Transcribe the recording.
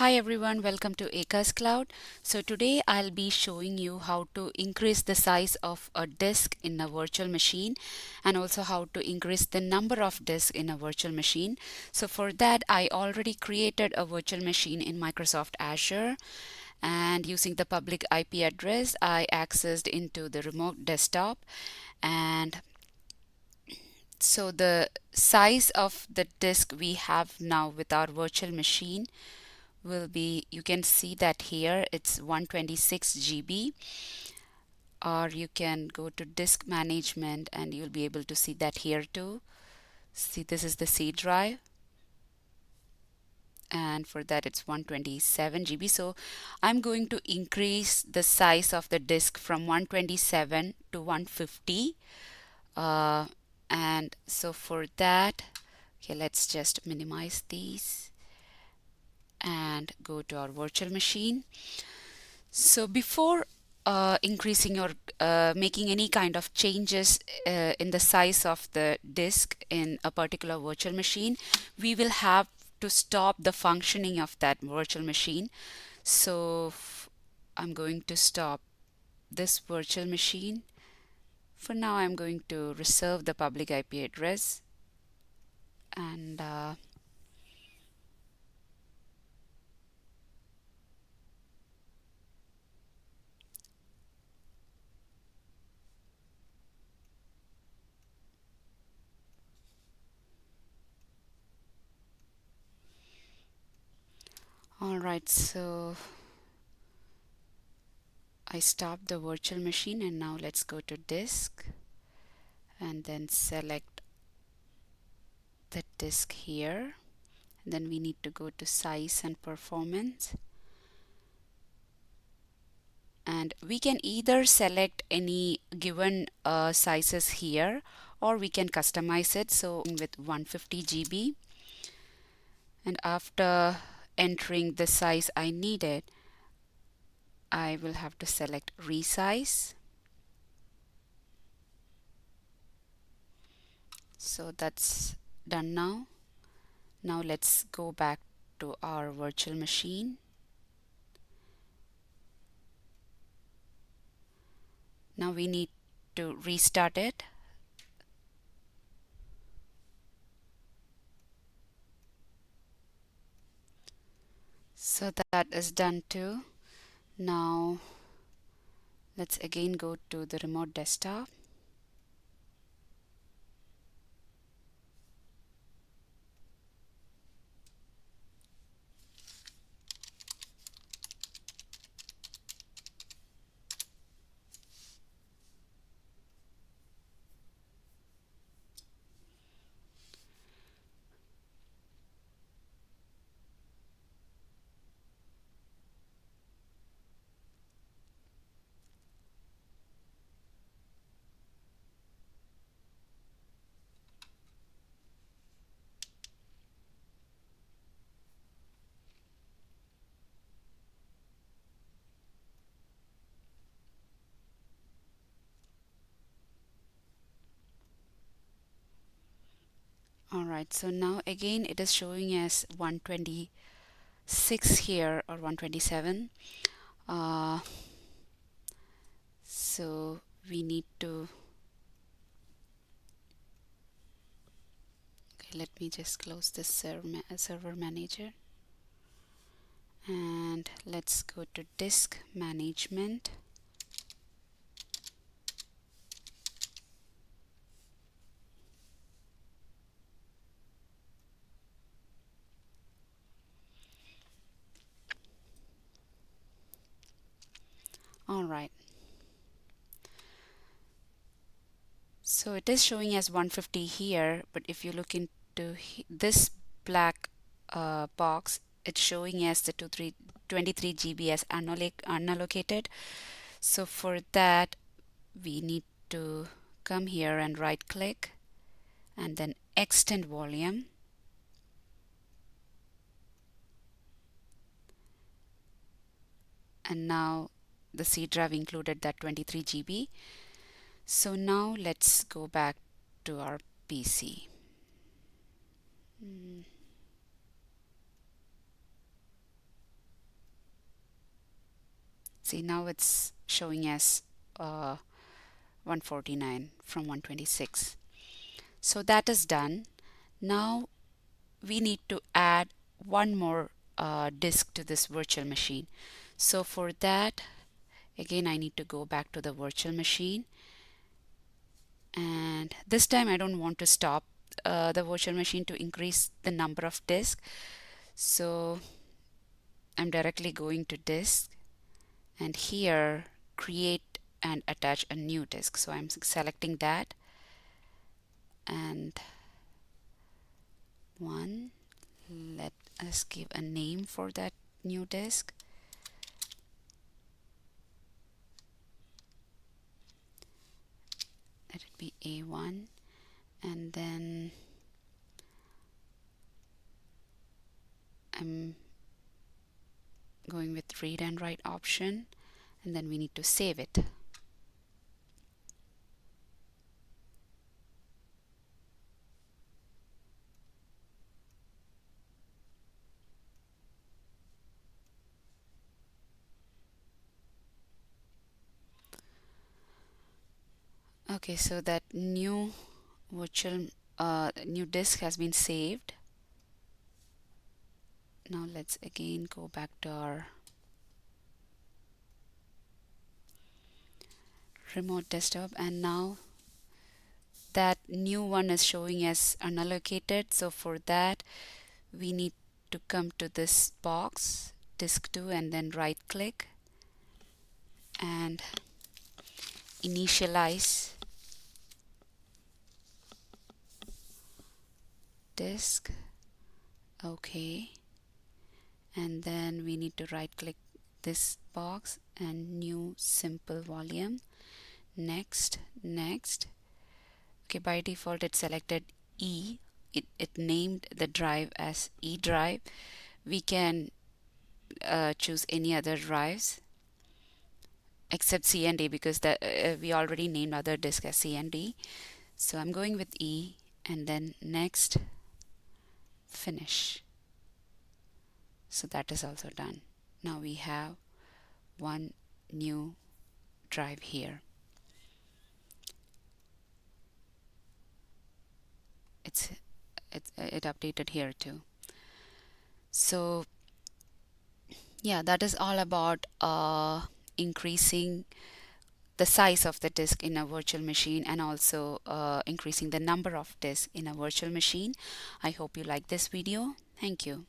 Hi everyone, welcome to Ekascloud. So today I'll be showing you how to increase the size of a disk in a virtual machine and also how to increase the number of disks in a virtual machine. So for that I already created a virtual machine in Microsoft Azure, and using the public IP address I accessed into the remote desktop. And so the size of the disk we have now with our virtual machine will be, you can see that here it's 126 GB, or you can go to disk management and you'll be able to see that here too. See, this is the C drive, and for that it's 127 GB. So I'm going to increase the size of the disk from 127 to 150, and so for that, okay, let's just minimize these and go to our virtual machine. So before increasing or making any kind of changes in the size of the disk in a particular virtual machine, we will have to stop the functioning of that virtual machine. So I'm going to stop this virtual machine. For now, I'm going to reserve the public IP address, and all right, so I stopped the virtual machine, and now let's go to disk and then select the disk here. And then we need to go to size and performance, and we can either select any given sizes here, or we can customize it. So with 150 GB, and after entering the size I needed, I will have to select resize. So that's done now. Now let's go back to our virtual machine. Now we need to restart it. So that is done too. Now let's again go to the remote desktop. Alright, so now again it is showing as 126 here, or 127. Uh, so we need to, okay, let me just close this server manager, and let's go to disk management. Alright, so it is showing as 150 here, but if you look into this black box, it's showing as the 23 GB as unallocated. So for that, we need to come here and right click and then extend volume, and now the C drive included that 23 GB. So now let's go back to our PC. See, now it's showing as 149 from 126. So that is done. Now we need to add one more disk to this virtual machine. So for that, again, I need to go back to the virtual machine, and this time I don't want to stop the virtual machine to increase the number of disks. So I'm directly going to disk, and here create and attach a new disk. So I'm selecting that, and one, let us give a name for that new disk. Let it be A1, and then I'm going with read and write option, and then we need to save it. Okay, so that new virtual new disk has been saved. Now let's again go back to our remote desktop, and now that new one is showing as unallocated. So for that, we need to come to this box, disk 2, and then right click and initialize disk. Okay, and then we need to right click this box and new simple volume. Next. Okay, by default it selected E. It named the drive as E drive. We can choose any other drives except C and D, because we already named other disk as C and D. So I'm going with E, and then next, finish. So that is also done. Now we have one new drive here. It updated here too. So yeah, that is all about increasing the size of the disk in a virtual machine, and also increasing the number of disks in a virtual machine. I hope you like this video. Thank you.